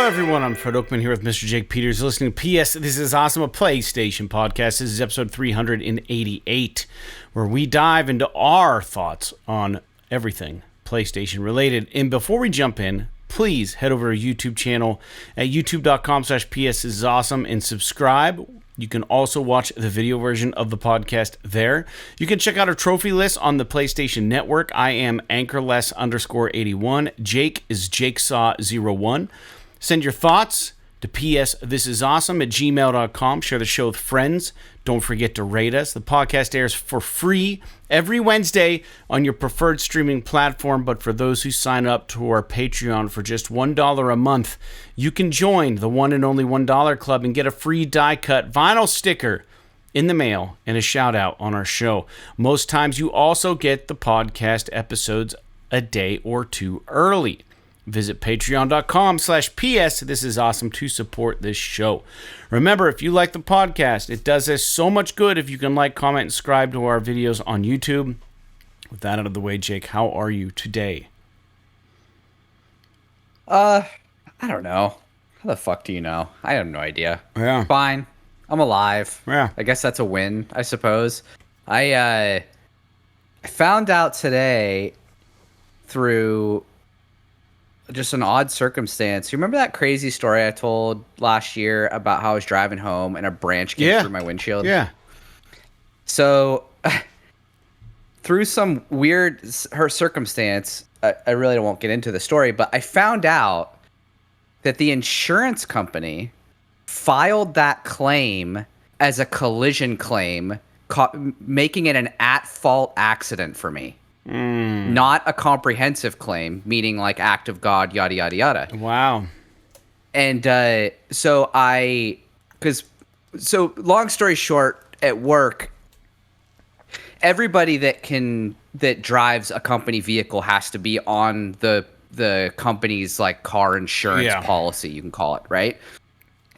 everyone, I'm Fred Oakman here with Mr. Jake Peters. You're listening to PS This Is Awesome, a PlayStation podcast. This is episode 388, where we dive into our thoughts on everything PlayStation related. And before we jump in, please head over to our YouTube channel at youtube.com/PSIsAwesome and subscribe. You can also watch the video version of the podcast there. You can check out our trophy list on the PlayStation Network. I am Anchorless_81. Jake is JakeSaw01. Send your thoughts to psthisisawesome@gmail.com. Share the show with friends. Don't forget to rate us. The podcast airs for free every Wednesday on your preferred streaming platform, but for those who sign up to our Patreon for just $1 a month, you can join the one and only $1 Club and get a free die-cut vinyl sticker in the mail and a shout-out on our show. Most times you also get the podcast episodes a day or two early. Visit patreon.com/PSThisIsAwesome to support this show. Remember, if you like the podcast, it does us so much good if you can like, comment, and subscribe to our videos on YouTube. With that out of the way, Jake, how are you today? I don't know. How the fuck do you know? I have no idea. Yeah. Fine. I'm alive. Yeah. I guess that's a win, I suppose. I found out today through just an odd circumstance. You remember that crazy story I told last year about how I was driving home and a branch came through my windshield? Yeah. So through some weird circumstance, I really won't get into the story, but I found out that the insurance company filed that claim as a collision claim, making it an at-fault accident for me. Not a comprehensive claim, meaning like act of God, yada, yada, yada. Wow. And so long story short, at work, everybody that drives a company vehicle has to be on the company's like car insurance policy, you can call it, right?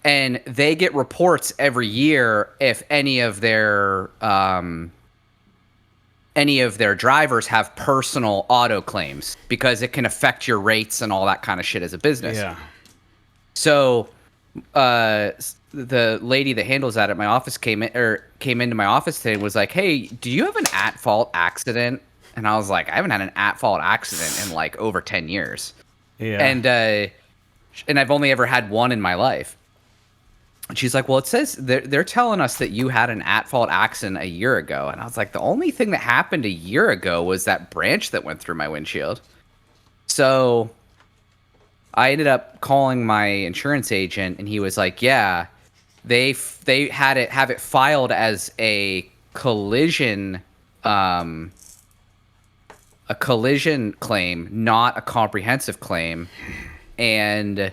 And they get reports every year if any of their drivers have personal auto claims, because it can affect your rates and all that kind of shit as a business. Yeah. So the lady that handles that at my office came into my office today and was like, "Hey, do you have an at-fault accident?" And I was like, "I haven't had an at-fault accident in like over 10 years." Yeah. And I've only ever had one in my life. And she's like, "Well, it says they're telling us that you had an at-fault accident a year ago." And I was like, "The only thing that happened a year ago was that branch that went through my windshield." So I ended up calling my insurance agent, and he was like, "Yeah, they have it filed as a collision claim, not a comprehensive claim." And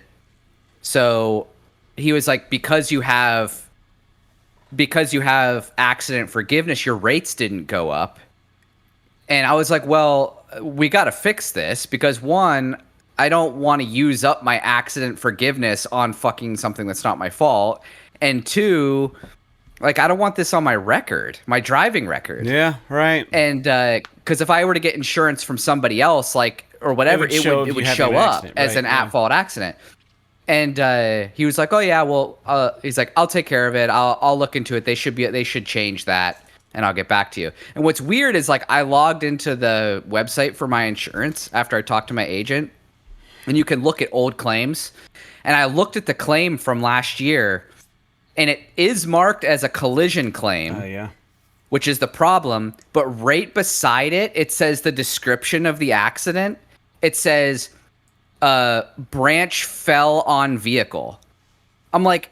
so he was like, because you have accident forgiveness, your rates didn't go up. And I was like, well, we got to fix this, because one, I don't want to use up my accident forgiveness on fucking something that's not my fault. And two, like, I don't want this on my record, my driving record. Yeah, right. And because if I were to get insurance from somebody else, like, or whatever, it would show up as an at-fault accident. And he was like, "Oh yeah, well," he's like, "I'll take care of it. I'll look into it. They should change that, and I'll get back to you." And what's weird is, like, I logged into the website for my insurance after I talked to my agent, and you can look at old claims. And I looked at the claim from last year, and it is marked as a collision claim. Yeah. Which is the problem. But right beside it, it says the description of the accident. It says, branch fell on vehicle. I'm like,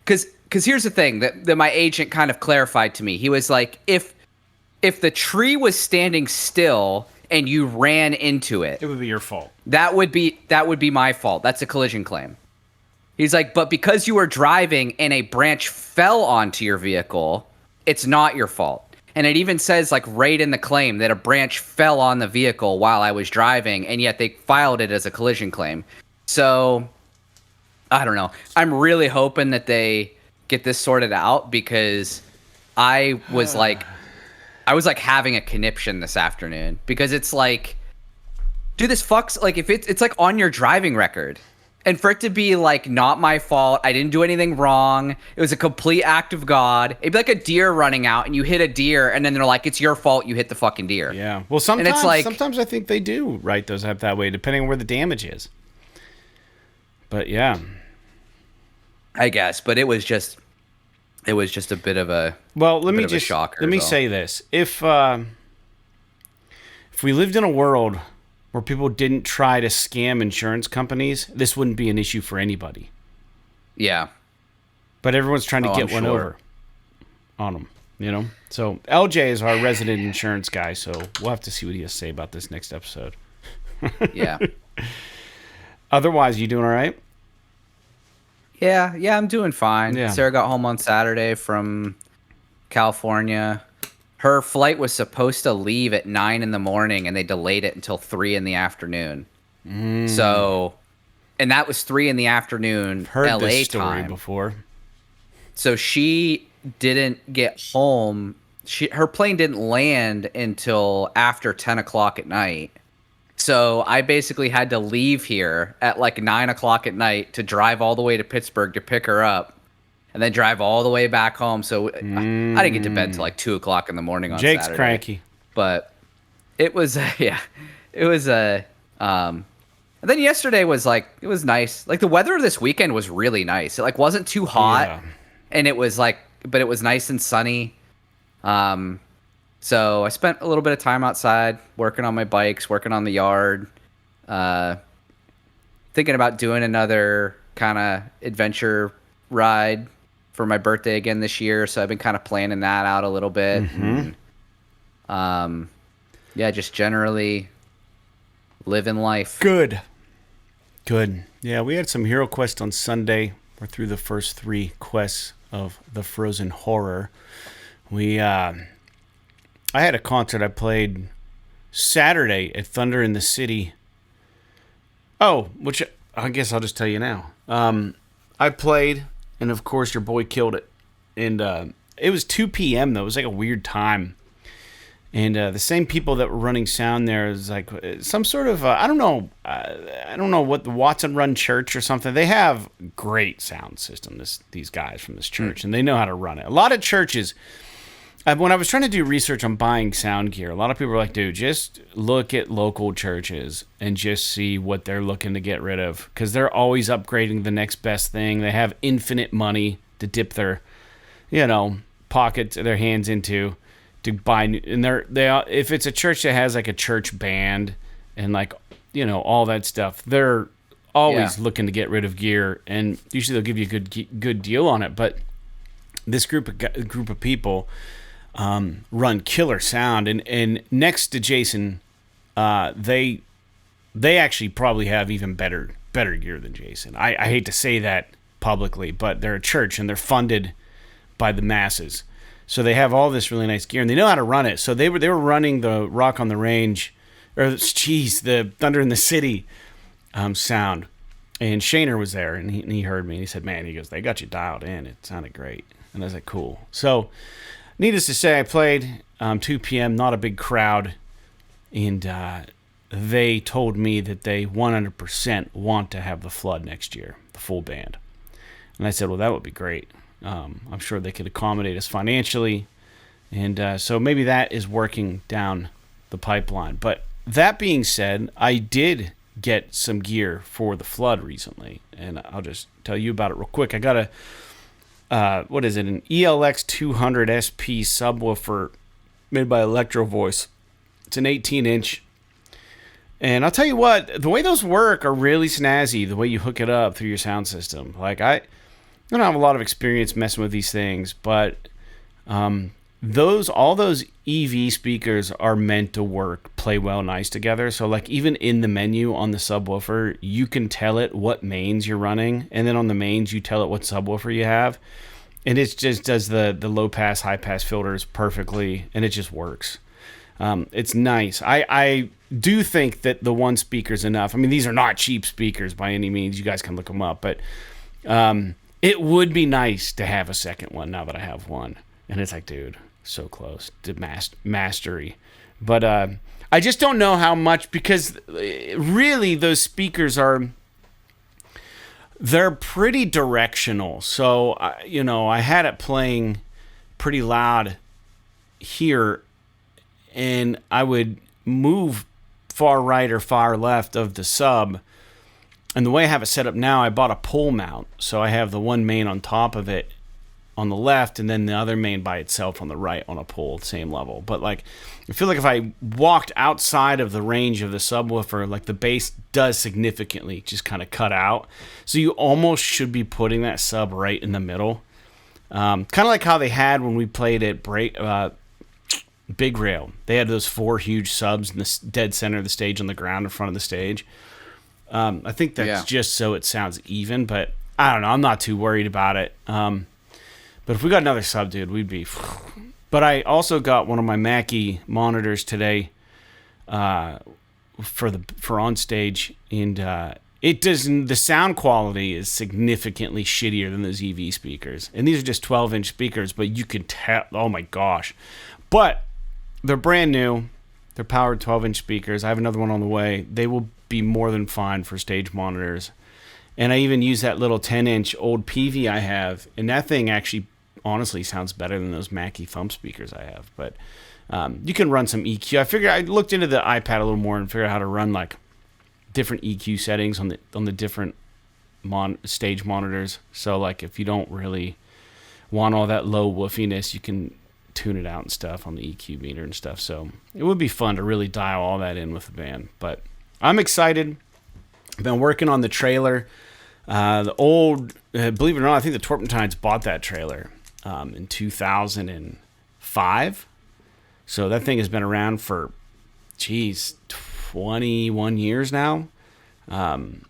because here's the thing that my agent kind of clarified to me. He was like, if the tree was standing still and you ran into it, it would be your fault. That would be my fault. That's a collision claim. He's like, but because you were driving and a branch fell onto your vehicle, it's not your fault. And it even says, like, right in the claim that a branch fell on the vehicle while I was driving, and yet they filed it as a collision claim. So, I don't know. I'm really hoping that they get this sorted out, because I was like having a conniption this afternoon, because it's like, dude, this fucks, like, if it's like on your driving record, And for it to be like, not my fault, I didn't do anything wrong, it was a complete act of God. It'd be like a deer running out and you hit a deer and then they're like, it's your fault you hit the fucking deer. Yeah. Well, sometimes I think they do write those up that way, depending on where the damage is. But yeah. I guess, but it was just a bit of a shocker. Let me say this. If we lived in a world where people didn't try to scam insurance companies, this wouldn't be an issue for anybody. Yeah. But everyone's trying to get one over on them, you know? So LJ is our resident insurance guy, so we'll have to see what he has to say about this next episode. Yeah. Otherwise, you doing all right? Yeah, I'm doing fine. Yeah. Sarah got home on Saturday from California. Her flight was supposed to leave at 9 in the morning, and they delayed it until 3 in the afternoon. So, and that was 3 in the afternoon, Heard LA this story time. Before. So she didn't get home. Her plane didn't land until after 10 o'clock at night. So I basically had to leave here at like 9 o'clock at night to drive all the way to Pittsburgh to pick her up. And then drive all the way back home. So I didn't get to bed till like 2 o'clock in the morning on Jake's Saturday. cranky. But it was, yeah. It was and then yesterday was like, it was nice. Like the weather this weekend was really nice. It like wasn't too hot. Yeah. And it was like, but it was nice and sunny. So I spent a little bit of time outside working on my bikes, working on the yard, thinking about doing another kind of adventure ride for my birthday again this year, so I've been kind of planning that out a little bit. And, yeah, just generally living life. Good. Yeah, we had some Hero Quest on Sunday. We're through the first 3 quests of the Frozen Horror. I had a concert I played Saturday at Thunder in the City. Oh, which I guess I'll just tell you now. I played, and of course your boy killed it. And it was 2 p.m. though. It was like a weird time. And the same people that were running sound there is like some sort of I don't know what the Watson Run Church or something. They have great sound system. These guys from this church, and they know how to run it. A lot of churches. When I was trying to do research on buying sound gear, a lot of people were like, dude, just look at local churches and just see what they're looking to get rid of, because they're always upgrading the next best thing. They have infinite money to dip their, pockets, their hands into to buy new, and if it's a church that has like a church band and like, all that stuff, they're always looking to get rid of gear, and usually they'll give you a good deal on it. But this group of people run killer sound, and next to Jason, they actually probably have even better gear than Jason. I hate to say that publicly, but they're a church and they're funded by the masses, so they have all this really nice gear and they know how to run it. So they were running the Rock on the Range, the Thunder in the City sound, and Shaner was there, and he heard me and he said, man, he goes, they got you dialed in. It sounded great. And I was like, cool. So needless to say, I played 2 p.m., not a big crowd, and they told me that they 100% want to have the Flood next year, the full band. And I said, well, that would be great. I'm sure they could accommodate us financially, and so maybe that is working down the pipeline. But that being said, I did get some gear for the Flood recently, and I'll just tell you about it real quick. I got an ELX 200 SP subwoofer made by Electro Voice. It's an 18-inch. And I'll tell you what, the way those work are really snazzy, the way you hook it up through your sound system. Like, I don't have a lot of experience messing with these things, but all those EV speakers are meant to play well nice together. So like even in the menu on the subwoofer, you can tell it what mains you're running, and then on the mains you tell it what subwoofer you have, and it just does the low pass, high pass filters perfectly, and it just works. It's nice. I do think that the one speaker's enough. I mean, these are not cheap speakers by any means. You guys can look them up, but it would be nice to have a second one now that I have one. And it's like, dude, so close to mastery. But I just don't know how much, because really those speakers are They're pretty directional. So, I had it playing pretty loud here, and I would move far right or far left of the sub. And the way I have it set up now, I bought a pole mount. So I have the one main on top of it on the left, and then the other main by itself on the right on a pole, same level. But like, I feel like if I walked outside of the range of the subwoofer, like the bass does significantly just kind of cut out. So you almost should be putting that sub right in the middle. Kind of like how they had when we played at Big Rail. They had those 4 huge subs in the dead center of the stage on the ground in front of the stage. I think that's just so it sounds even, but I don't know. I'm not too worried about it. But if we got another sub, dude, we'd be... But I also got one of my Mackie monitors today for on stage, and it doesn't. The sound quality is significantly shittier than those EV speakers, and these are just 12-inch speakers, but you can tell. Oh my gosh! But they're brand new. They're powered 12-inch speakers. I have another one on the way. They will be more than fine for stage monitors. And I even use that little 10-inch old PV I have, and that thing actually honestly sounds better than those Mackie thumb speakers I have. But you can run some EQ. I looked into the iPad a little more and figured out how to run like different EQ settings on the different stage monitors. So like if you don't really want all that low woofiness, you can tune it out and stuff on the EQ meter and stuff. So it would be fun to really dial all that in with the band. But I'm excited. I've been working on the trailer. The old, believe it or not, I think the Torpentines bought that trailer in 2005. So that thing has been around for, 21 years now. And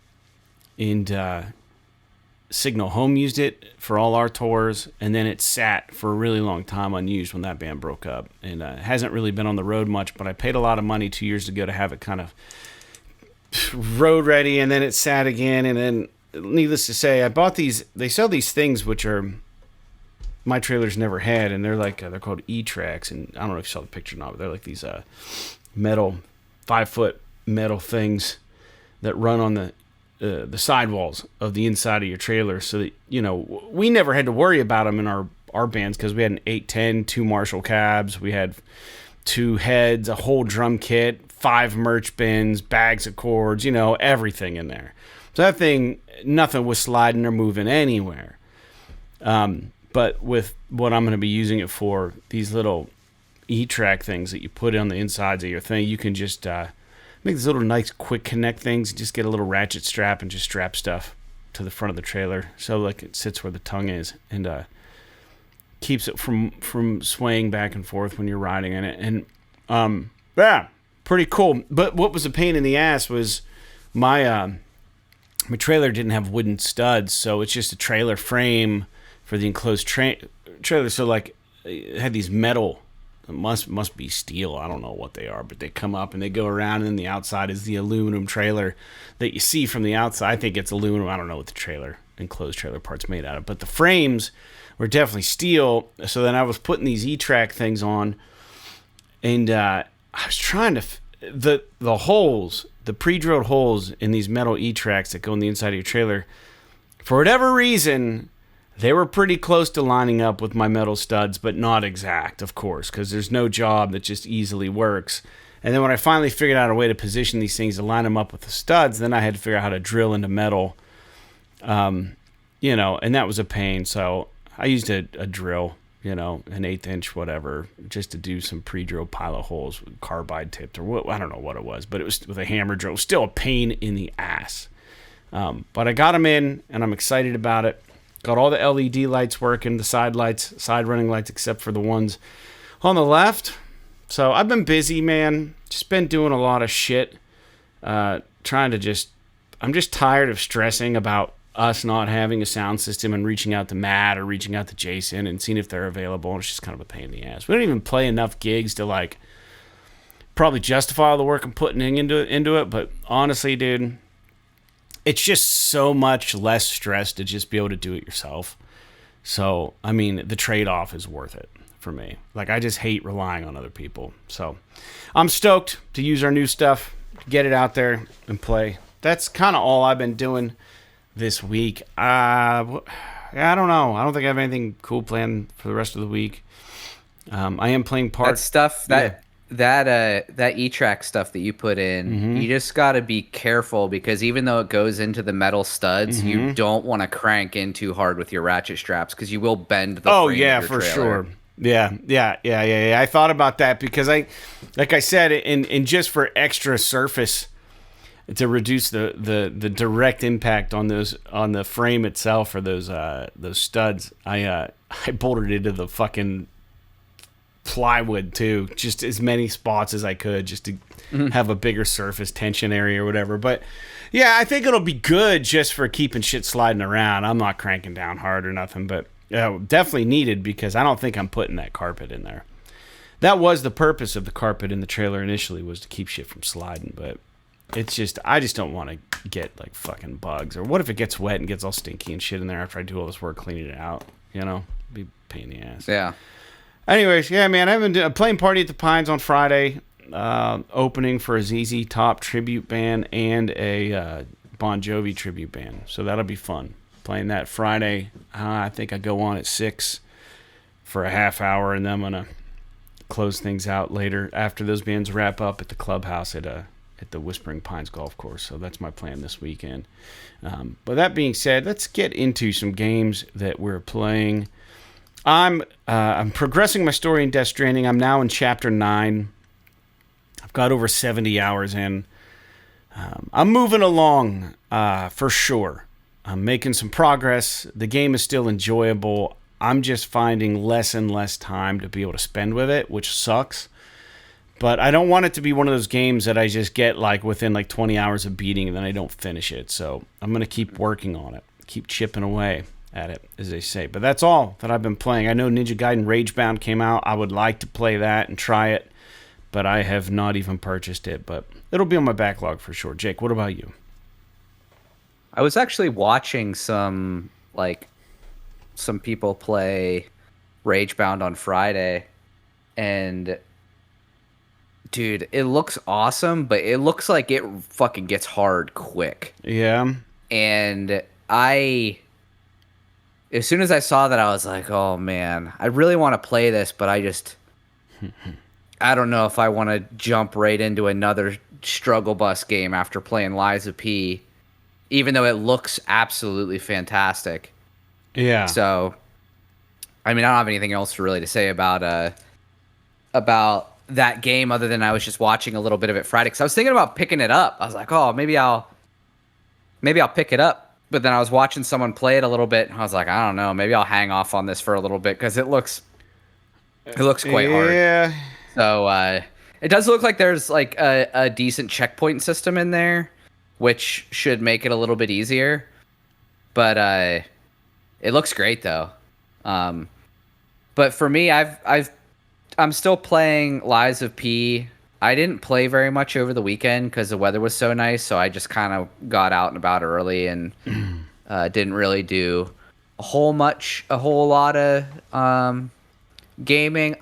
Signal Home used it for all our tours, and then it sat for a really long time unused when that band broke up. And it hasn't really been on the road much, but I paid a lot of money 2 years ago to have it kind of road ready, and then it sat again. And then, needless to say, I bought these. They sell these things which are my trailers never had, and they're called E-Tracks, and I don't know if you saw the picture or not, but they're like these metal 5-foot metal things that run on the sidewalls of the inside of your trailer, so that we never had to worry about them in our bands, because we had an 810, 2 Marshall cabs, we had 2 heads, a whole drum kit, 5 merch bins, bags of cords, everything in there. So that thing, nothing was sliding or moving anywhere. But with what I'm going to be using it for, these little E-Track things that you put on the insides of your thing, you can just make these little nice quick connect things. Just get a little ratchet strap and just strap stuff to the front of the trailer, so like it sits where the tongue is, and keeps it from swaying back and forth when you're riding in it. And yeah, pretty cool. But what was a pain in the ass was my trailer didn't have wooden studs, so it's just a trailer frame for the enclosed trailer. So like it had these metal, it must be steel, I don't know what they are, but they come up and they go around, and then the outside is the aluminum trailer that you see from the outside. I think it's aluminum. I don't know what the enclosed trailer part's made out of, but the frames were definitely steel. So then I was putting these E-Track things on, and I was trying to the holes, the pre-drilled holes in these metal E-Tracks that go in the inside of your trailer, for whatever reason, they were pretty close to lining up with my metal studs, but not exact, of course, because there's no job that just easily works. And then when I finally figured out a way to position these things to line them up with the studs, then I had to figure out how to drill into metal, and that was a pain. So I used a drill, an 1/8 whatever, just to do some pre-drilled pilot holes with carbide tipped, or what, I don't know what it was, but it was with a hammer drill. It was still a pain in the ass. But I got them in, and I'm excited about it. Got all the LED lights working, the side running lights, except for the ones on the left. So I've been busy, man. Just been doing a lot of shit. I'm just tired of stressing about us not having a sound system and reaching out to Matt or reaching out to Jason and seeing if they're available. It's just kind of a pain in the ass. We don't even play enough gigs to probably justify all the work I'm putting into it. But honestly, dude, it's just so much less stress to just be able to do it yourself. So, I mean, the trade-off is worth it for me. I just hate relying on other people. So, I'm stoked to use our new stuff, get it out there and play. That's kind of all I've been doing this week. I don't know. I don't think I have anything cool planned for the rest of the week. I am playing that stuff that E-Track stuff that you put in. You just got to be careful because even though it goes into the metal studs, you don't want to crank in too hard with your ratchet straps because you will bend the frame of your for trailer. Sure. Yeah. I thought about that because like I said, in just for extra surface to reduce the direct impact on the frame itself or those studs, I bolted into the fucking plywood too, just as many spots as I could just to have a bigger surface tension area or whatever. But yeah, I think it'll be good just for keeping shit sliding around. I'm not cranking down hard or nothing, but definitely needed because I don't think I'm putting that carpet in there. That was the purpose of the carpet in the trailer initially, was to keep shit from sliding, but it's just, I just don't want to get like fucking bugs. Or what if it gets wet and gets all stinky and shit in there after I do all this work cleaning it out? You know, be a pain in the ass. Yeah. Anyways, yeah, man, I've been playing Party at the Pines on Friday, opening for a ZZ Top tribute band and a Bon Jovi tribute band. So that'll be fun. Playing that Friday. I think I go on at 6 for a half hour, and then I'm going to close things out later after those bands wrap up at the clubhouse at the Whispering Pines Golf Course. So that's my plan this weekend. But that being said, let's get into some games that we're playing. I'm progressing my story in Death Stranding. I'm now in Chapter 9. I've got over 70 hours in. I'm moving along for sure. I'm making some progress. The game is still enjoyable. I'm just finding less and less time to be able to spend with it, which sucks. But I don't want it to be one of those games that I just get like within like 20 hours of beating and then I don't finish it. So I'm going to keep working on it, keep chipping away at it, as they say. But that's all that I've been playing. I know Ninja Gaiden Ragebound came out. I would like to play that and try it, but I have not even purchased it. But it'll be on my backlog for sure. Jake, what about you? I was actually watching some people play Ragebound on Friday, and dude, it looks awesome, but it looks like it fucking gets hard quick. Yeah. And as soon as I saw that, I was like, oh man, I really want to play this, but I don't know if I want to jump right into another struggle bus game after playing Lies of P, even though it looks absolutely fantastic. Yeah. So, I mean, I don't have anything else really to say about that game other than I was just watching a little bit of it Friday because I was thinking about picking it up. I was like, oh, maybe I'll pick it up. But then I was watching someone play it a little bit, and I was like, I don't know, maybe I'll hang off on this for a little bit because it looks quite hard. Yeah. So it does look like there's like a decent checkpoint system in there, which should make it a little bit easier. But it looks great though. But for me, I'm still playing Lies of P. I didn't play very much over the weekend because the weather was so nice, so I just kind of got out and about early and didn't really do a whole lot of gaming.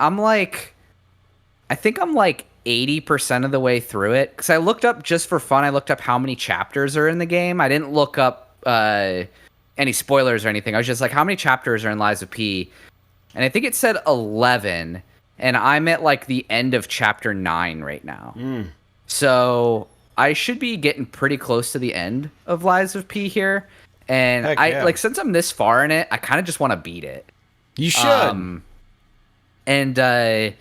I think I'm like 80% of the way through it because I looked up just for fun. I looked up how many chapters are in the game. I didn't look up any spoilers or anything. I was just like, how many chapters are in Lies of P? And I think it said 11. And I'm at like the end of chapter 9 right now. So I should be getting pretty close to the end of Lies of P here. And since I'm this far in it, I kind of just want to beat it. You should. And I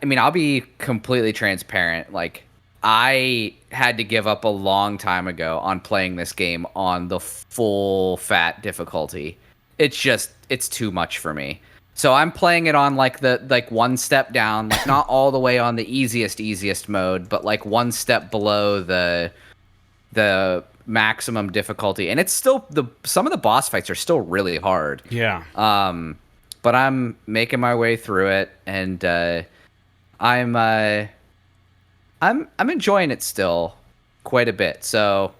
mean, I'll be completely transparent. Like, I had to give up a long time ago on playing this game on the full fat difficulty. It's too much for me. So I'm playing it on like one step down, like not all the way on the easiest mode, but like one step below the maximum difficulty. And it's still some of the boss fights are still really hard. Yeah. But I'm making my way through it, and I'm enjoying it still quite a bit. So,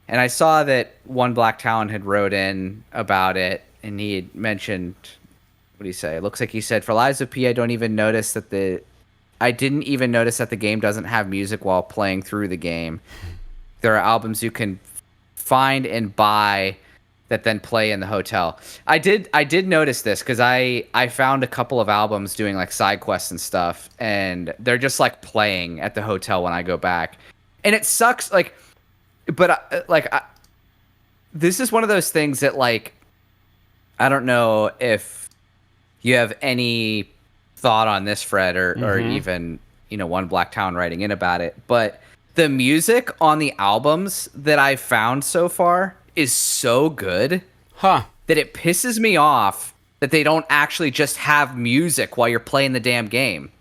and I saw that One Black Talon had wrote in about it, and he had mentioned. What do you say? It looks like he said, for Lies of P, I didn't even notice that the game doesn't have music while playing through the game. There are albums you can find and buy that then play in the hotel. I did notice this because I found a couple of albums doing like side quests and stuff, and they're just like playing at the hotel when I go back, and it sucks. Like, but this is one of those things that like I don't know if you have any thought on this, Fred, or even One Black Town writing in about it, but the music on the albums that I've found so far is so good that it pisses me off that they don't actually just have music while you're playing the damn game.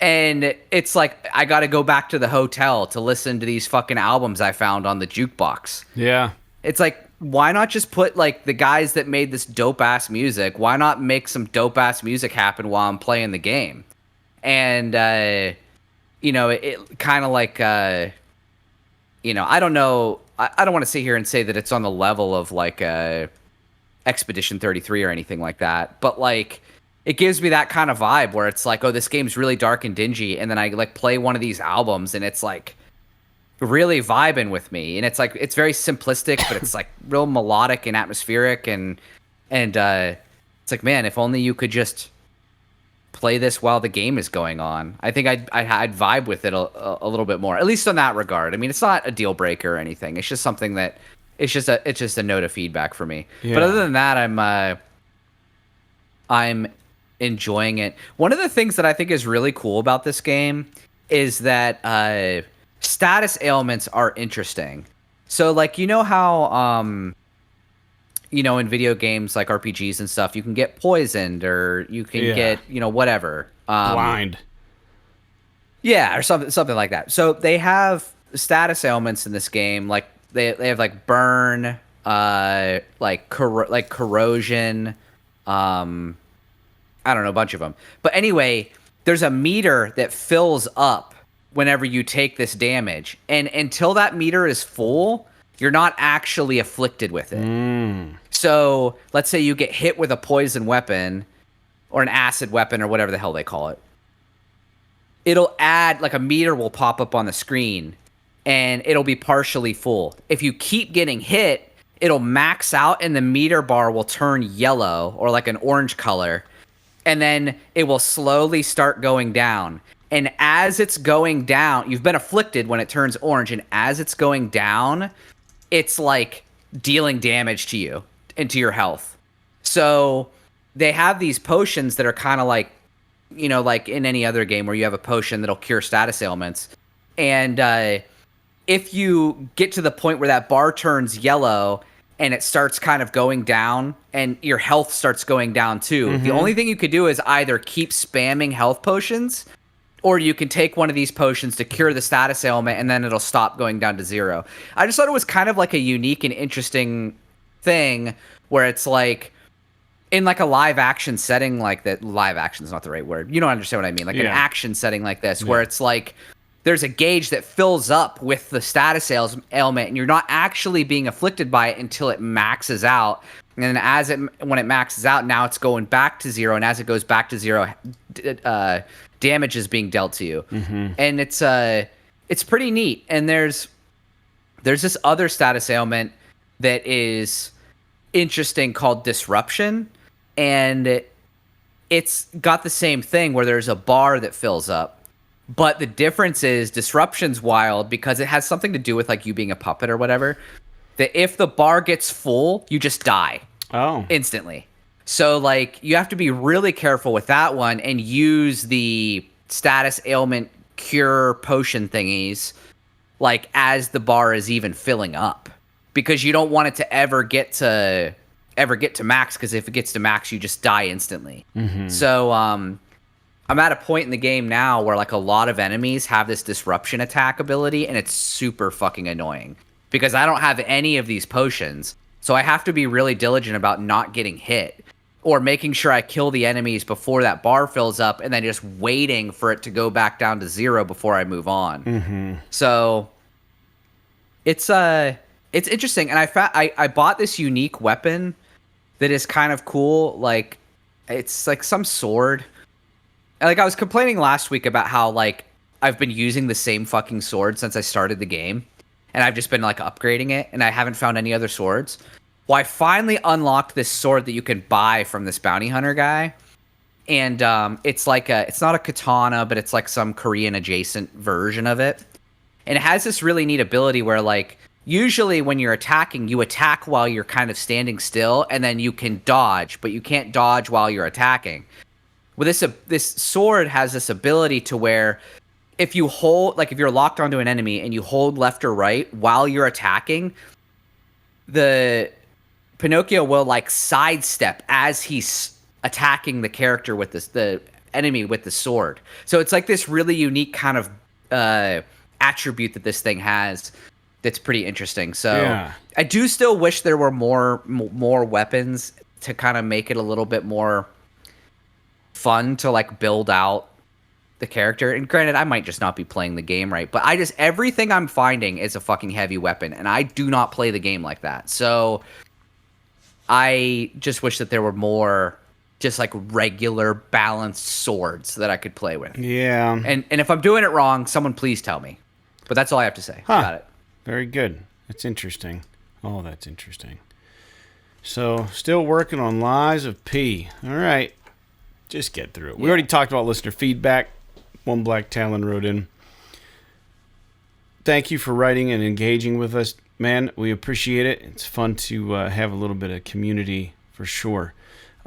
And it's like, I got to go back to the hotel to listen to these fucking albums I found on the jukebox. Yeah. It's like, why not just put like the guys that made this dope ass music? Why not make some dope ass music happen while I'm playing the game? And, it kind of like, I don't know. I don't want to sit here and say that it's on the level of like Expedition 33 or anything like that, but like it gives me that kind of vibe where it's like, oh, this game's really dark and dingy, and then I like play one of these albums and it's like really vibing with me, and it's like it's very simplistic, but it's like real melodic and atmospheric, and it's like, man, if only you could just play this while the game is going on. I think I'd vibe with it a little bit more, at least on that regard. I mean, it's not a deal breaker or anything. It's just something that it's just a note of feedback for me. Yeah. But other than that, I'm enjoying it. One of the things that I think is really cool about this game is that status ailments are interesting. So like, how in video games like RPGs and stuff, you can get poisoned or you can get, whatever. Blind. Yeah, or something like that. So they have status ailments in this game. Like they have like burn, like corrosion. I don't know, a bunch of them. But anyway, there's a meter that fills up whenever you take this damage. And until that meter is full, you're not actually afflicted with it. So let's say you get hit with a poison weapon or an acid weapon or whatever the hell they call it. It'll add, like a meter will pop up on the screen and it'll be partially full. If you keep getting hit, it'll max out and the meter bar will turn yellow or like an orange color. And then it will slowly start going down. And as it's going down, you've been afflicted when it turns orange. And as it's going down, it's like dealing damage to you and to your health. So they have these potions that are kind of like, like in any other game where you have a potion that'll cure status ailments. And if you get to the point where that bar turns yellow and it starts kind of going down and your health starts going down too, the only thing you could do is either keep spamming health potions, or you can take one of these potions to cure the status ailment and then it'll stop going down to zero. I just thought it was kind of like a unique and interesting thing where it's like in like a live action setting like that. Live action is not the right word. You don't understand what I mean. Like an action setting like this where it's like there's a gauge that fills up with the status ailment and you're not actually being afflicted by it until it maxes out. And then when it maxes out, now it's going back to zero. And as it goes back to zero, damage is being dealt to you. And it's pretty neat. And there's this other status ailment that is interesting called disruption, and it's got the same thing where there's a bar that fills up, but the difference is disruption's wild because it has something to do with like you being a puppet or whatever, that if the bar gets full, you just die instantly. So like you have to be really careful with that one and use the status ailment cure potion thingies like as the bar is even filling up, because you don't want it to ever get to max, because if it gets to max you just die instantly. So I'm at a point in the game now where like a lot of enemies have this disruption attack ability, and it's super fucking annoying because I don't have any of these potions. So I have to be really diligent about not getting hit or making sure I kill the enemies before that bar fills up, and then just waiting for it to go back down to zero before I move on. So it's interesting. And I bought this unique weapon that is kind of cool. Like it's like some sword. Like I was complaining last week about how like I've been using the same fucking sword since I started the game. and I've just been like upgrading it, and I haven't found any other swords. Well, I finally unlocked this sword that you can buy from this bounty hunter guy, and it's not a katana, but it's like some Korean adjacent version of it, and it has this really neat ability where like usually when you're attacking, you attack while you're kind of standing still, and then you can dodge, but you can't dodge while you're attacking. Well, this sword has this ability to where if you hold, like if you're locked onto an enemy and you hold left or right while you're attacking, the Pinocchio will like sidestep as he's attacking the character with the enemy with the sword. So it's like this really unique kind of attribute that this thing has that's pretty interesting. So yeah. I do still wish there were more weapons to kind of make it a little bit more fun to like build out the character. And granted, I might just not be playing the game right, but everything I'm finding is a fucking heavy weapon, and I do not play the game like that. So I just wish that there were more just like regular balanced swords that I could play with. Yeah. And if I'm doing it wrong, someone please tell me. But that's all I have to say about it. Very good. That's interesting. Oh, that's interesting. So, still working on Lies of P. All right. Just get through it. We already talked about listener feedback. One Black Talon wrote in. Thank you for writing and engaging with us, man. We appreciate it. It's fun to have a little bit of community for sure.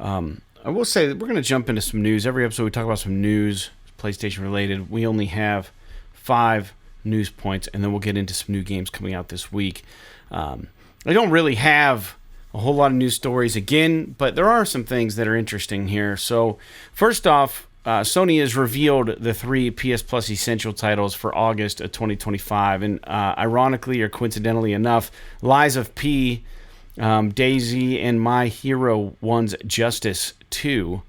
I will say that we're going to jump into some news. Every episode we talk about some news, PlayStation related. We only have 5 news points, and then we'll get into some new games coming out this week. I don't really have a whole lot of news stories again, but there are some things that are interesting here. So first off, Sony has revealed the 3 PS Plus Essential titles for August of 2025, and ironically or coincidentally enough, Lies of P, DayZ, and My Hero 1's Justice 2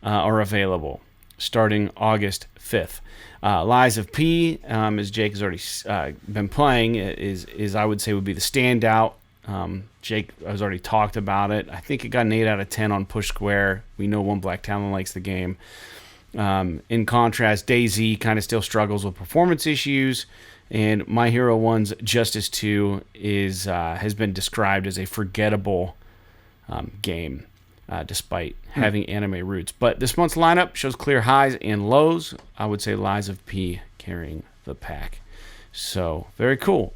are available starting August 5th. Lies of P, as Jake has already been playing, is I would say would be the standout. Jake has already talked about it. I think it got an 8 out of 10 on Push Square. We know One Black Talon likes the game. In contrast, DayZ kind of still struggles with performance issues, and My Hero 1's Justice 2 has been described as a forgettable game, despite having anime roots. But this month's lineup shows clear highs and lows. I would say Lies of P carrying the pack. So, very cool.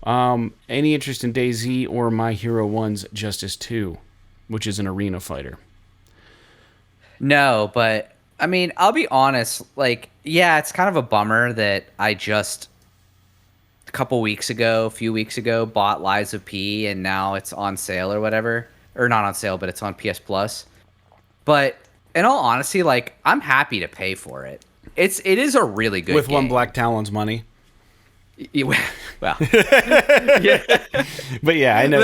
Any interest in DayZ or My Hero 1's Justice 2, which is an arena fighter? No, but I mean, I'll be honest, like, yeah, it's kind of a bummer that I just a few weeks ago, bought Lies of P, and now it's on sale or whatever. Or not on sale, but it's on PS Plus. But in all honesty, like, I'm happy to pay for it. It is a really good With game. One Black Talon's money. Well, yeah. But yeah, I know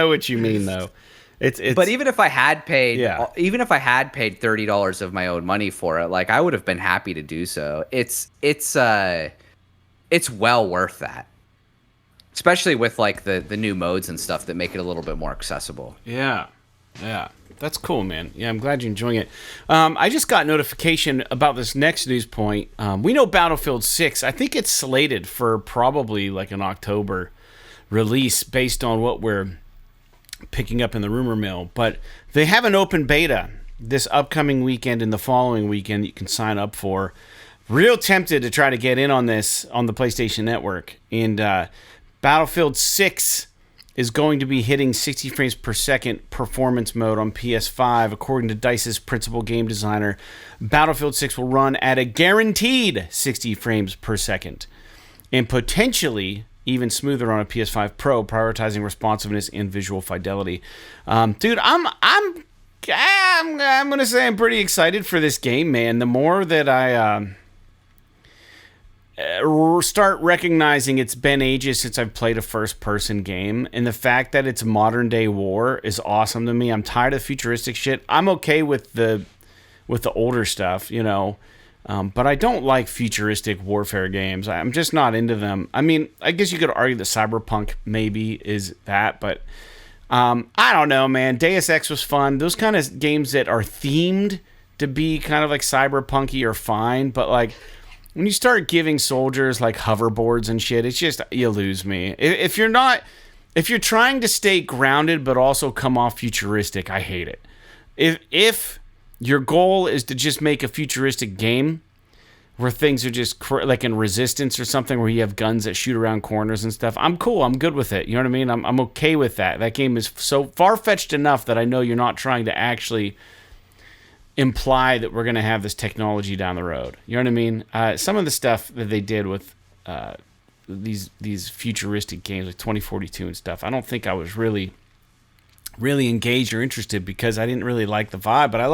what you mean though. It's But even if I had paid $30 of my own money for it, like I would have been happy to do so. It's well worth that. Especially with like the new modes and stuff that make it a little bit more accessible. Yeah. Yeah. That's cool, man. Yeah, I'm glad you're enjoying it. I just got notification about this next news point. We know Battlefield 6, I think it's slated for probably like an October release based on what we're picking up in the rumor mill. But they have an open beta this upcoming weekend and the following weekend you can sign up for. Real tempted to try to get in on this on the PlayStation Network. And Battlefield 6 is going to be hitting 60 frames per second performance mode on PS5. According to DICE's principal game designer, Battlefield 6 will run at a guaranteed 60 frames per second and potentially even smoother on a PS5 Pro, prioritizing responsiveness and visual fidelity. Dude, I'm going to say I'm pretty excited for this game, man. The more that I start recognizing it's been ages since I've played a first-person game, and the fact that it's modern-day war is awesome to me. I'm tired of futuristic shit. I'm okay with the older stuff, you know, but I don't like futuristic warfare games. I'm just not into them. I mean, I guess you could argue that Cyberpunk maybe is that, but I don't know, man. Deus Ex was fun. Those kind of games that are themed to be kind of like cyberpunky are fine, but like when you start giving soldiers like hoverboards and shit, it's just, you lose me. If you're trying to stay grounded but also come off futuristic, I hate it. If your goal is to just make a futuristic game where things are just like in Resistance or something where you have guns that shoot around corners and stuff, I'm cool. I'm good with it. You know what I mean? I'm okay with that. That game is so far-fetched enough that I know you're not trying to actually imply that we're going to have this technology down the road. You know what I mean? Some of the stuff that they did with these futuristic games like 2042 and stuff, I don't think I was really engaged or interested because I didn't really like the vibe. But I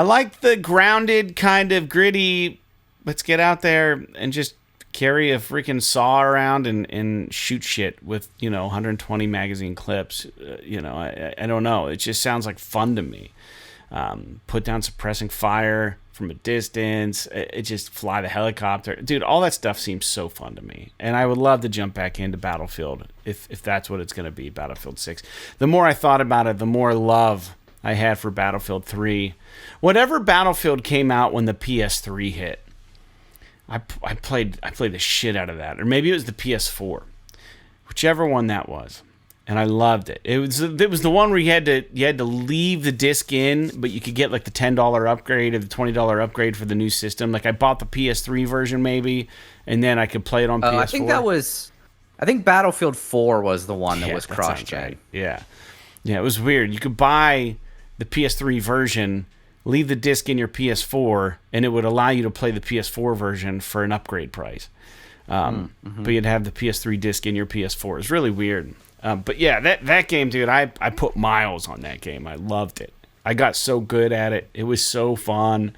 like the grounded kind of gritty, let's get out there and just carry a freaking saw around and shoot shit with, 120 magazine clips. I don't know. It just sounds like fun to me. Put down suppressing fire from a distance. It just fly the helicopter. Dude, all that stuff seems so fun to me. And I would love to jump back into Battlefield if that's what it's going to be, Battlefield 6. The more I thought about it, the more love I had for Battlefield 3. Whatever Battlefield came out when the PS3 hit, I played the shit out of that. Or maybe it was the PS4. Whichever one that was. And I loved it. It was the one where you had to leave the disc in, but you could get like the $10 upgrade or the $20 upgrade for the new system. Like I bought the PS3 version maybe, and then I could play it on PS4. I think Battlefield 4 was the one that was cross-gen. Right. Yeah, it was weird. You could buy the PS3 version, leave the disc in your PS4, and it would allow you to play the PS4 version for an upgrade price. But you'd have the PS3 disc in your PS4. It's really weird. But yeah, that game, dude, I put miles on that game. I loved it. I got so good at it. It was so fun.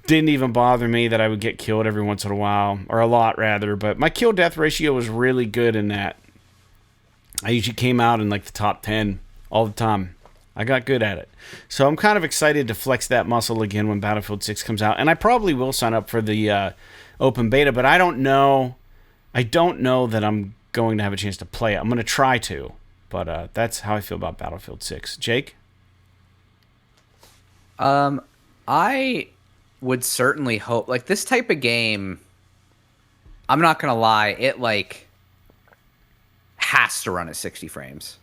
Didn't even bother me that I would get killed every once in a while, or a lot rather. But my kill death ratio was really good in that. I usually came out in like the top 10 all the time. I got good at it. So I'm kind of excited to flex that muscle again when Battlefield 6 comes out. And I probably will sign up for the open beta, but I don't know that I'm going to have a chance to play it. I'm going to try to, but that's how I feel about Battlefield 6. Jake? I would certainly hope, like, this type of game, I'm not going to lie, it, like, has to run at 60 frames.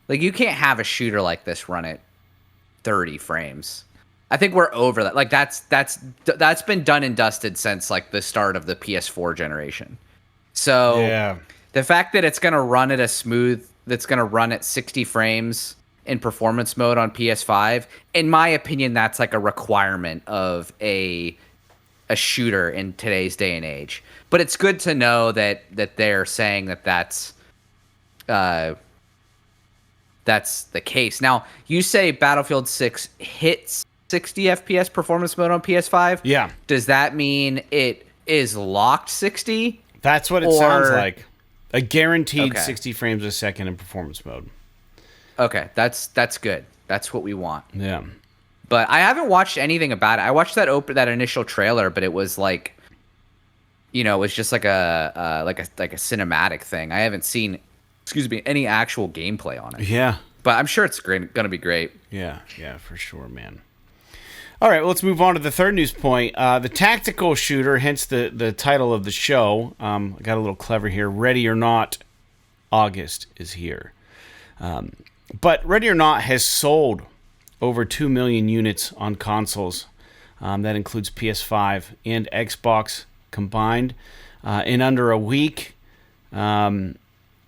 Like, you can't have a shooter like this run at 30 frames. I think we're over that. Like, that's been done and dusted since, like, the start of the PS4 generation. So, yeah. The fact that it's going to run at that's going to run at 60 frames in performance mode on PS5, in my opinion, that's like a requirement of a shooter in today's day and age. But it's good to know that they're saying that's the case. Now, you say Battlefield 6 hits 60 FPS performance mode on PS5? Yeah. Does that mean it is locked 60? That's what it sounds like. A guaranteed 60 frames a second in performance mode. Okay, that's good. That's what we want. Yeah. But I haven't watched anything about it. I watched that initial trailer, but it was like, it was just like a cinematic thing. I haven't seen, any actual gameplay on it. Yeah. But I'm sure it's going to be great. Yeah, for sure, man. All right, well, let's move on to the third news point. The tactical shooter, hence the title of the show. I got a little clever here. Ready or Not, August is here. But Ready or Not has sold over 2 million units on consoles. That includes PS5 and Xbox combined. In under a week, it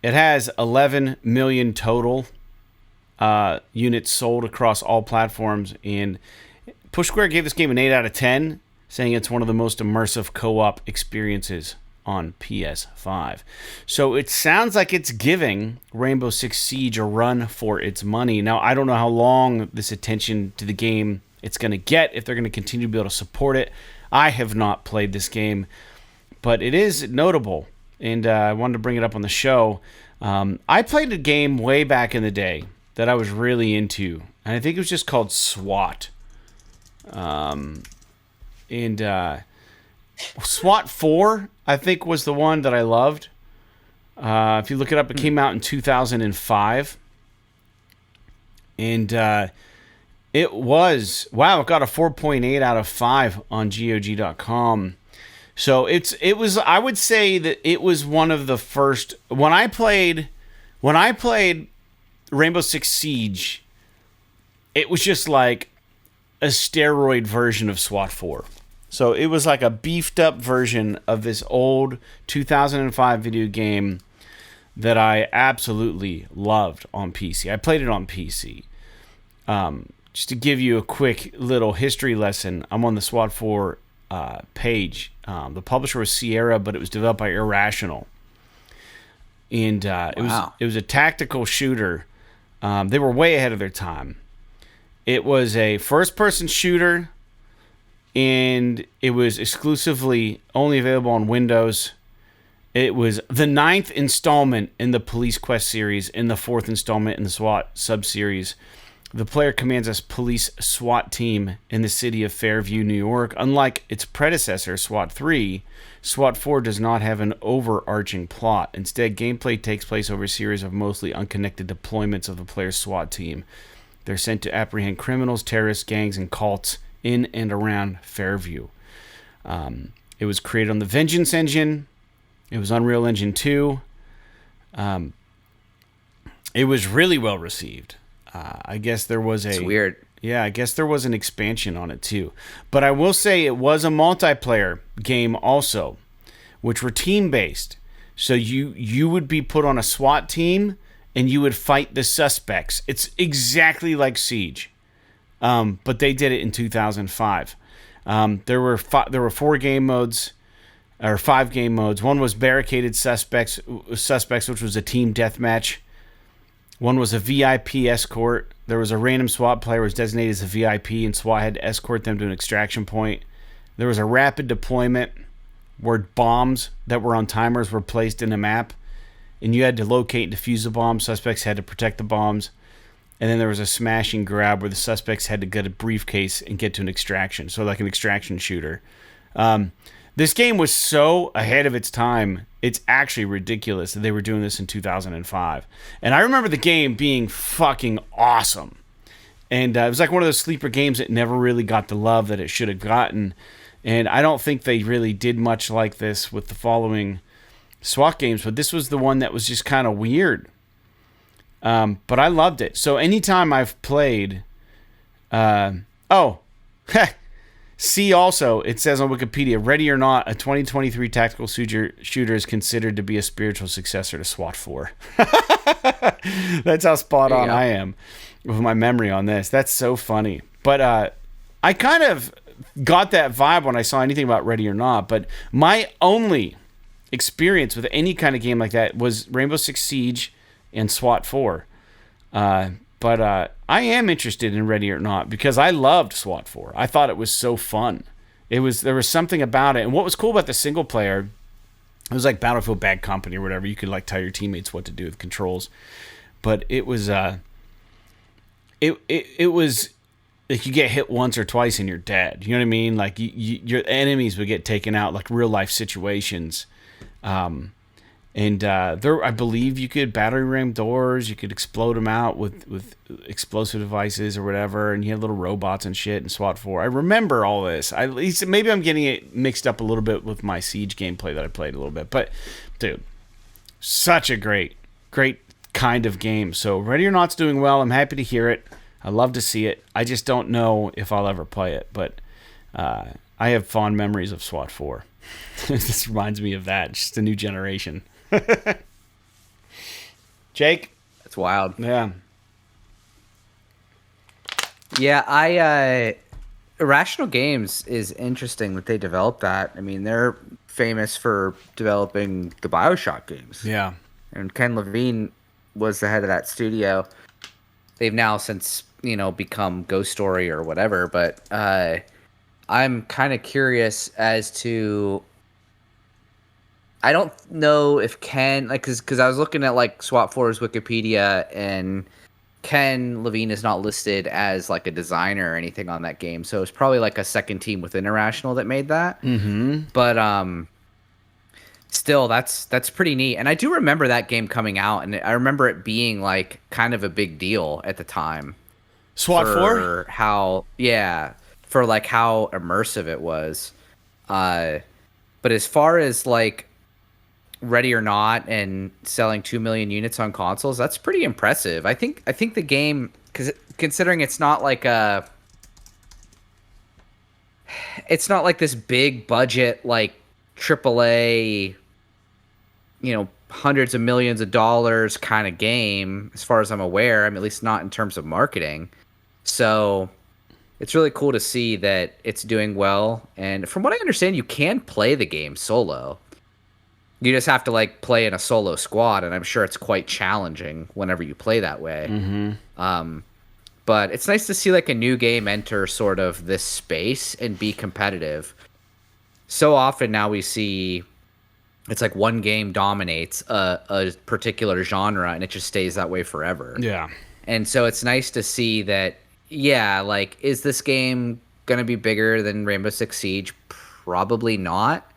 has 11 million total units sold across all platforms, and Push Square gave this game an 8 out of 10, saying it's one of the most immersive co-op experiences on PS5. So it sounds like it's giving Rainbow Six Siege a run for its money. Now, I don't know how long this attention to the game it's going to get, if they're going to continue to be able to support it. I have not played this game, but it is notable, and I wanted to bring it up on the show. I played a game way back in the day that I was really into, and I think it was just called SWAT. SWAT 4, I think, was the one that I loved. If you look it up, it came out in 2005. And it was, it got a 4.8 out of 5 on GOG.com. So it was, I would say that it was one of the first, when I played Rainbow Six Siege, it was just like a steroid version of SWAT 4. So it was like a beefed up version of this old 2005 video game that I absolutely loved on PC. I played it on PC. Just to give you a quick little history lesson, I'm on the SWAT 4 page. The publisher was Sierra, but it was developed by Irrational. And it was a tactical shooter. They were way ahead of their time. It was a first-person shooter, and it was exclusively only available on Windows. It was the 9th installment in the Police Quest series and the 4th installment in the SWAT sub-series. The player commands a police SWAT team in the city of Fairview, New York. Unlike its predecessor, SWAT 3, SWAT 4 does not have an overarching plot. Instead, gameplay takes place over a series of mostly unconnected deployments of the player's SWAT team. They're sent to apprehend criminals, terrorists, gangs, and cults in and around Fairview. It was created on the Vengeance engine. It was Unreal Engine 2. It was really well received. I guess there was It's weird. Yeah, I guess there was an expansion on it too. But I will say it was a multiplayer game also, which were team-based. So you would be put on a SWAT team and you would fight the suspects. It's exactly like Siege. But they did it in 2005. There were 4 game modes, or 5 game modes. One was Barricaded Suspects, which was a team deathmatch. One was a VIP escort. There was a random SWAT player who was designated as a VIP, and SWAT had to escort them to an extraction point. There was a rapid deployment where bombs that were on timers were placed in a map, and you had to locate and defuse the bombs. Suspects had to protect the bombs. And then there was a smash and grab where the suspects had to get a briefcase and get to an extraction. So like an extraction shooter. This game was so ahead of its time, it's actually ridiculous that they were doing this in 2005. And I remember the game being fucking awesome. And it was like one of those sleeper games that never really got the love that it should have gotten. And I don't think they really did much like this with the following SWAT games. But this was the one that was just kind of weird. But I loved it. So anytime I've played... See also, it says on Wikipedia, Ready or Not, a 2023 tactical shooter is considered to be a spiritual successor to SWAT 4. That's how spot on I am with my memory on this. That's so funny. But I kind of got that vibe when I saw anything about Ready or Not. But my only experience with any kind of game like that was Rainbow Six Siege and SWAT 4. But I am interested in Ready or Not because I loved SWAT 4. I thought it was so fun. There was something about it. And what was cool about the single player, it was like Battlefield Bad Company or whatever. You could like tell your teammates what to do with controls. But it was it was like you get hit once or twice and you're dead. You know what I mean? Like your enemies would get taken out, like real life situations. And there, I believe you could battery ram doors. You could explode them out with explosive devices or whatever. And you had little robots and shit in SWAT 4. I remember all this. Maybe I'm getting it mixed up a little bit with my Siege gameplay that I played a little bit. But, dude, such a great kind of game. So Ready or Not's doing well. I'm happy to hear it. I love to see it. I just don't know if I'll ever play it. But I have fond memories of SWAT 4. This reminds me of that. Just a new generation. Jake? That's wild. Yeah. Yeah, Irrational Games is interesting that they developed that. I mean, they're famous for developing the BioShock games. Yeah. And Ken Levine was the head of that studio. They've now since, become Ghost Story or whatever, but I'm kind of curious as to... I don't know if Ken, because I was looking at SWAT 4's Wikipedia, and Ken Levine is not listed as a designer or anything on that game, so it's probably a second team within Irrational that made that. Mm-hmm. But still, that's pretty neat. And I do remember that game coming out, and I remember it being kind of a big deal at the time. SWAT 4? For how immersive it was. But as far as like Ready or Not and selling 2 million units on consoles, that's pretty impressive. I think the game, because considering it's not like this big budget like AAA, hundreds of millions of dollars kind of game, as far as I'm aware. I mean, at least not in terms of marketing. So it's really cool to see that it's doing well. And from what I understand, you can play the game solo. You just have to like play in a solo squad, and I'm sure it's quite challenging whenever you play that way. Mm-hmm. But it's nice to see like a new game enter sort of this space and be competitive. So often now we see it's like one game dominates a particular genre, and it just stays that way forever. Yeah. And so it's nice to see that, yeah, like, is this game going to be bigger than Rainbow Six Siege? Probably not.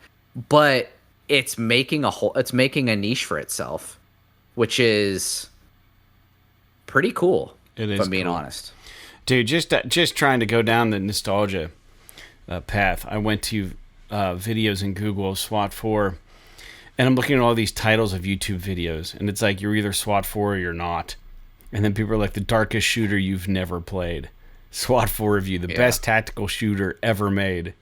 But it's making a niche for itself, which is pretty cool. It is, if I'm being honest. Dude, just trying to go down the nostalgia path. I went to videos in Google of SWAT 4, and I'm looking at all these titles of YouTube videos, and it's like you're either SWAT 4 or you're not. And then people are like, the darkest shooter you've never played. SWAT 4 review, the best tactical shooter ever made.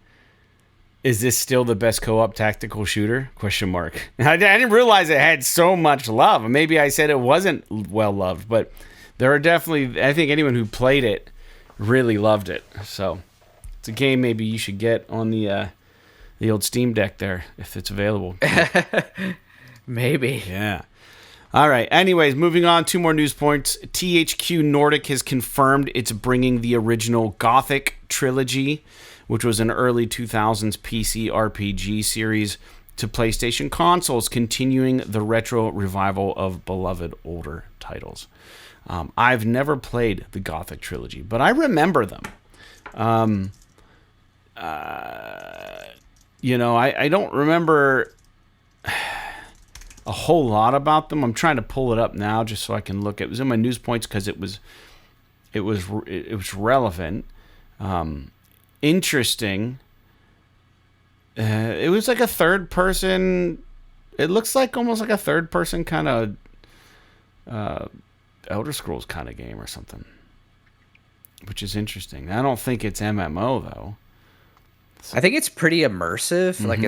Is this still the best co-op tactical shooter? Question mark. I didn't realize it had so much love. Maybe I said it wasn't well loved, but there are definitely, I think anyone who played it really loved it. So it's a game maybe you should get on the old Steam Deck there if it's available. Maybe. Yeah. All right. Anyways, moving on. 2 more news points. THQ Nordic has confirmed it's bringing the original Gothic trilogy, which was an early 2000s PC RPG series, to PlayStation consoles, continuing the retro revival of beloved older titles. I've never played the Gothic trilogy, but I remember them. I don't remember a whole lot about them. I'm trying to pull it up now just so I can look. It was in my news points because it was relevant. Interesting. It was like a third person. It looks like almost like a third person kind of Elder Scrolls kind of game or something, which is interesting. I don't think it's MMO though. I think it's pretty immersive. Mm-hmm. Like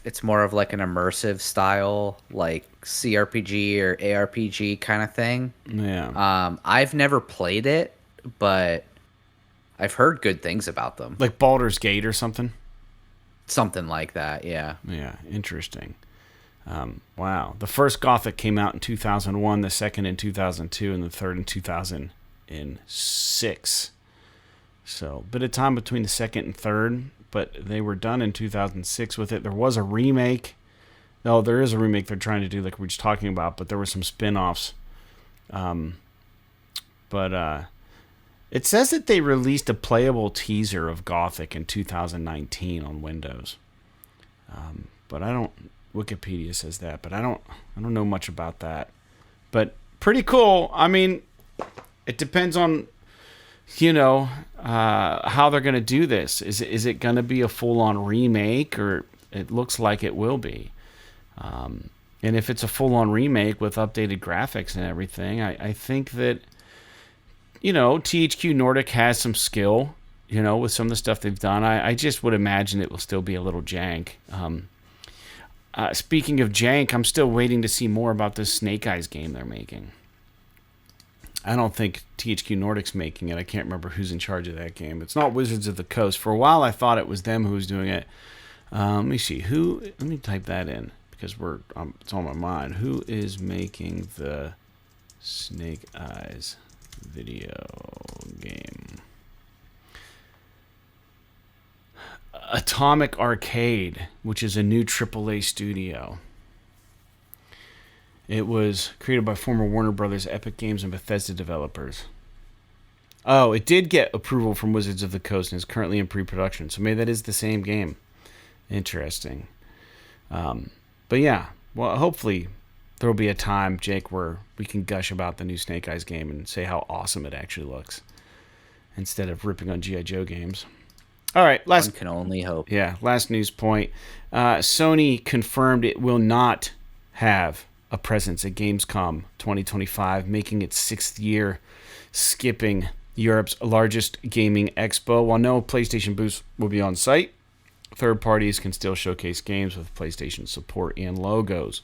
it's more of like an immersive style, like CRPG or ARPG kind of thing. Yeah. I've never played it, but I've heard good things about them. Like Baldur's Gate or something? Something like that, yeah. Yeah, interesting. Wow. The first Gothic came out in 2001, the second in 2002, and the third in 2006. So, a bit of time between the second and third, but they were done in 2006 with it. There was a remake. No, there is a remake they're trying to do, like we were just talking about, but there were some spin-offs. It says that they released a playable teaser of Gothic in 2019 on Windows. But I don't... Wikipedia says that, but I don't know much about that. But pretty cool. I mean, it depends on, how they're going to do this. Is it going to be a full-on remake, or it looks like it will be? And if it's a full-on remake with updated graphics and everything, I think that, THQ Nordic has some skill, with some of the stuff they've done. I just would imagine it will still be a little jank. Speaking of jank, I'm still waiting to see more about this Snake Eyes game they're making. I don't think THQ Nordic's making it. I can't remember who's in charge of that game. It's not Wizards of the Coast. For a while, I thought it was them who was doing it. Let me see. Let me type that in because it's on my mind. Who is making the Snake Eyes video game? Atomic Arcade, which is a new AAA studio. It was created by former Warner Brothers, Epic Games, and Bethesda developers. Oh, it did get approval from Wizards of the Coast and is currently in pre-production. So maybe that is the same game. Interesting. But yeah, well, hopefully there will be a time, Jake, where we can gush about the new Snake Eyes game and say how awesome it actually looks, instead of ripping on G.I. Joe games. All right, one can only hope. Yeah, last news point. Sony confirmed it will not have a presence at Gamescom 2025, making its 6th year, skipping Europe's largest gaming expo. While no PlayStation booths will be on site, third parties can still showcase games with PlayStation support and logos.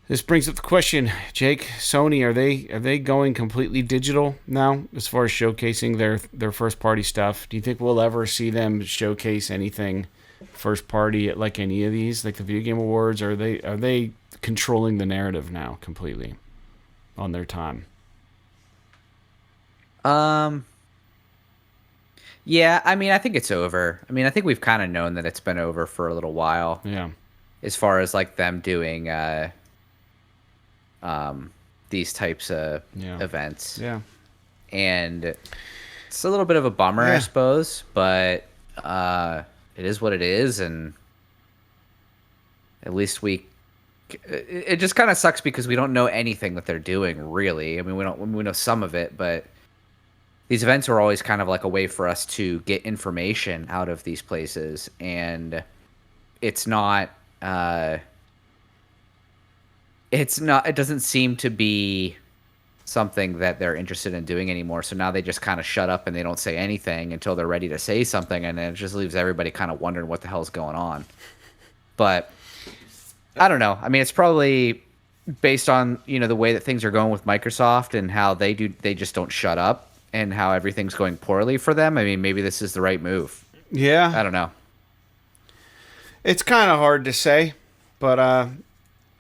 This brings up the question, Jake, Sony, are they going completely digital now as far as showcasing their first party stuff? Do you think we'll ever see them showcase anything first party at like any of these, like the Video Game Awards? Or are they controlling the narrative now completely on their time? Yeah, I mean, I think it's over. I mean, I think we've kind of known that it's been over for a little while. Yeah. As far as like them doing these types of events. Yeah. And it's a little bit of a bummer, I suppose, but it is what it is, and at least it just kind of sucks because we don't know anything that they're doing, really. I mean, we know some of it, but these events are always kind of like a way for us to get information out of these places, and it doesn't seem to be something that they're interested in doing anymore. So now they just kind of shut up and they don't say anything until they're ready to say something, and then it just leaves everybody kind of wondering what the hell's going on. But I don't know. I mean, it's probably based on, the way that things are going with Microsoft and how they just don't shut up, and how everything's going poorly for them. I mean, maybe this is the right move. Yeah. I don't know. It's kind of hard to say, but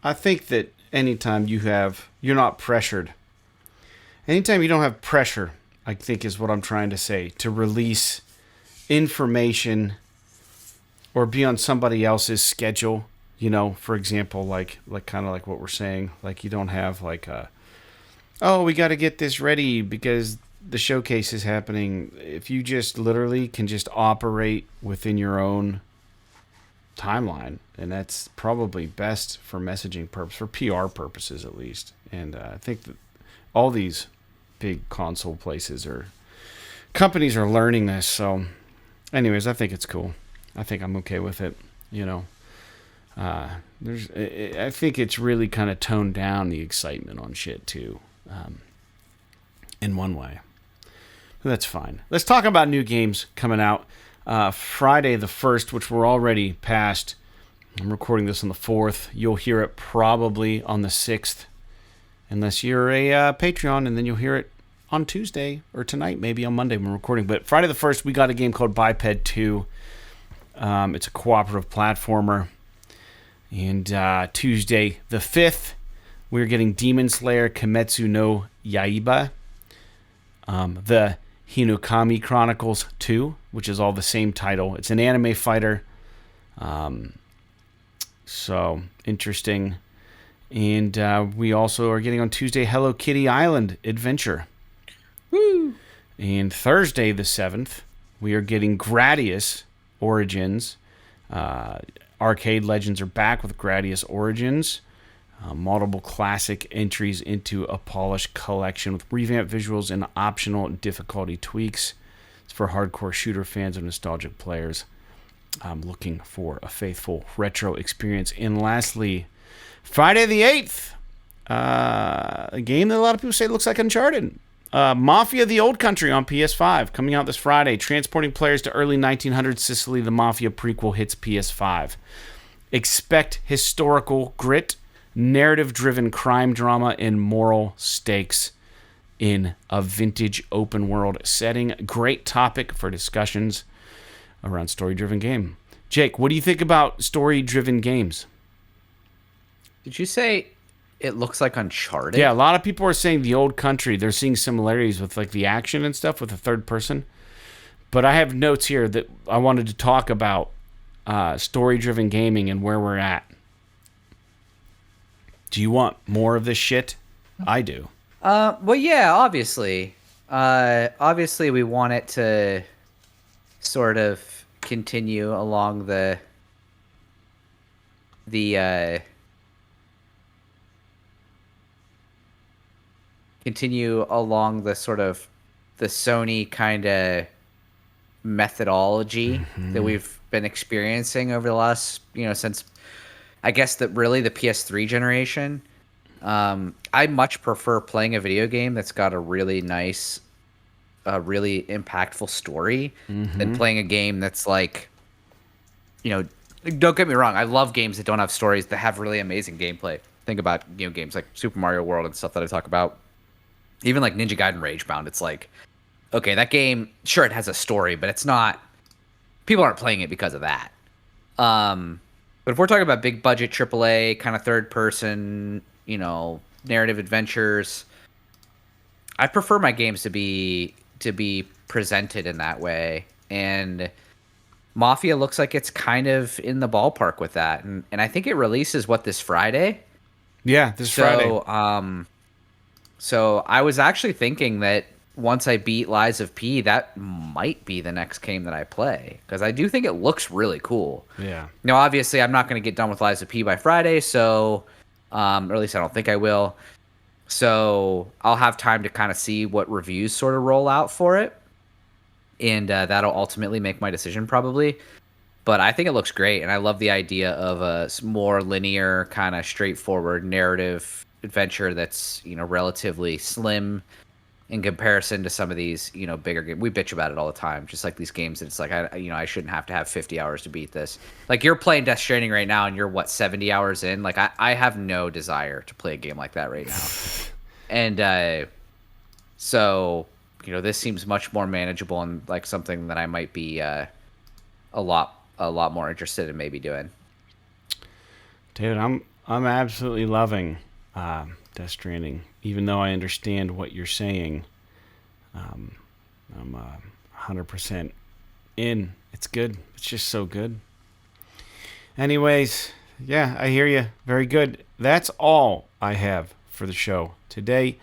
I think that anytime you're not pressured. Anytime you don't have pressure, I think is what I'm trying to say, to release information or be on somebody else's schedule, for example, like kind of like what we're saying, like you don't have like we got to get this ready because the showcase is happening. If you just literally can just operate within your own timeline, and that's probably best for messaging purpose, for PR purposes at least. And I think that all these big console places or companies are learning this. So anyways, I think it's cool. I think I'm okay with it. I think it's really kind of toned down the excitement on shit too, in one way. That's fine. Let's talk about new games coming out. Friday the 1st, which we're already past. I'm recording this on the 4th. You'll hear it probably on the 6th, unless you're a Patreon, and then you'll hear it on Tuesday or tonight, maybe on Monday when we're recording. But Friday the 1st, we got a game called Biped 2. It's a cooperative platformer. And Tuesday the 5th, we're getting Demon Slayer Kimetsu no Yaiba. The Hinokami Chronicles 2, which is all the same title. It's an anime fighter. So interesting. And we also are getting on Tuesday Hello Kitty Island Adventure. Woo! And Thursday the 7th, we are getting Gradius Origins. Arcade Legends are back with Gradius Origins. Multiple classic entries into a polished collection with revamped visuals and optional difficulty tweaks. It's for hardcore shooter fans and nostalgic players looking for a faithful retro experience. And lastly, Friday the 8th, a game that a lot of people say looks like Uncharted. Mafia the Old Country on PS5, coming out this Friday. Transporting players to early 1900s Sicily, the Mafia prequel hits PS5. Expect historical grit, narrative-driven crime drama, and moral stakes in a vintage open-world setting. Great topic for discussions around story-driven game. Jake, what do you think about story-driven games? Did you say it looks like Uncharted? Yeah, a lot of people are saying the Old Country. They're seeing similarities with like the action and stuff with the third person. But I have notes here that I wanted to talk about story-driven gaming and where we're at. Do you want more of this shit? I do. Well, yeah, obviously. Obviously, we want it to sort of continue along the sort of the Sony kind of methodology that we've been experiencing over the last, since I guess that really the PS3 generation. I much prefer playing a video game that's got a really nice, really impactful story than playing a game that's like, don't get me wrong. I love games that don't have stories that have really amazing gameplay. Think about, games like Super Mario World and stuff that I talk about. Even like Ninja Gaiden Ragebound. It's like, okay, that game, sure, it has a story, but it's not, people aren't playing it because of that. But if we're talking about big budget AAA kind of third person, narrative adventures, I prefer my games to be presented in that way. And Mafia looks like it's kind of in the ballpark with that. And I think it releases this Friday? Yeah, this Friday. So I was actually thinking that once I beat Lies of P, that might be the next game that I play, because I do think it looks really cool. Yeah. Now, obviously, I'm not going to get done with Lies of P by Friday, so, or at least I don't think I will. So I'll have time to kind of see what reviews sort of roll out for it, and that'll ultimately make my decision probably. But I think it looks great, and I love the idea of a more linear, kind of straightforward narrative adventure that's, relatively slim in comparison to some of these, bigger games. We bitch about it all the time, just like these games that it's like, I shouldn't have to have 50 hours to beat this. Like, you're playing Death Stranding right now, and you're, 70 hours in? Like, I have no desire to play a game like that right now. And so, this seems much more manageable and like something that I might be a lot more interested in maybe doing. Dude, I'm absolutely loving Death Stranding, even though I understand what you're saying. I'm 100% in. It's good. It's just so good. Anyways, yeah, I hear you. Very good. That's all I have for the show today.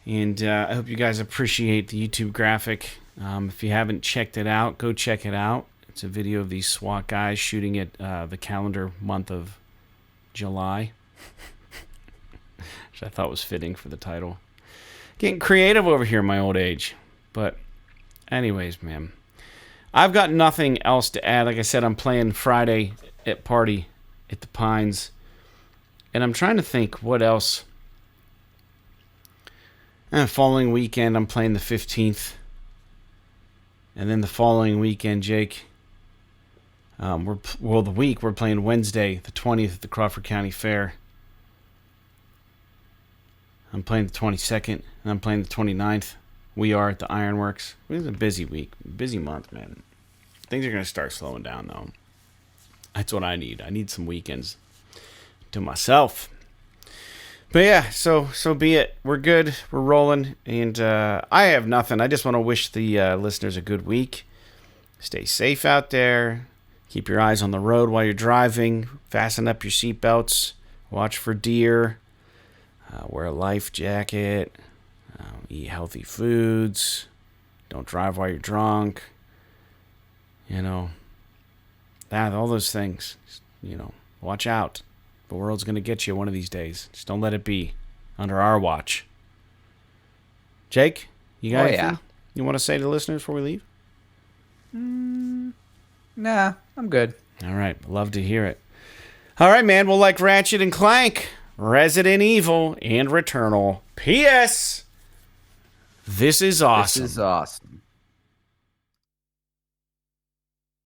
And I hope you guys appreciate the YouTube graphic. If you haven't checked it out, go check it out. It's a video of these SWAT guys shooting at the calendar month of July, which I thought was fitting for the title. Getting creative over here in my old age. But anyways, man, I've got nothing else to add. Like I said, I'm playing Friday at Party at the Pines. And I'm trying to think what else. And the following weekend, I'm playing the 15th. And then the following weekend, Jake, we're playing Wednesday, the 20th at the Crawford County Fair. I'm playing the 22nd, and I'm playing the 29th. We are at the Ironworks. It's a busy week, busy month, man. Things are going to start slowing down, though. That's what I need. I need some weekends to myself. But yeah, so be it. We're good. We're rolling. And I have nothing. I just want to wish the listeners a good week. Stay safe out there. Keep your eyes on the road while you're driving. Fasten up your seatbelts. Watch for deer. Wear a life jacket. Eat healthy foods. Don't drive while you're drunk. All those things. Watch out. The world's going to get you one of these days. Just don't let it be under our watch. Jake, you got anything you want to say to the listeners before we leave? Nah, I'm good. All right. Love to hear it. All right, man. Well, like Ratchet and Clank, Resident Evil, and Returnal. P.S. This is awesome. This is awesome.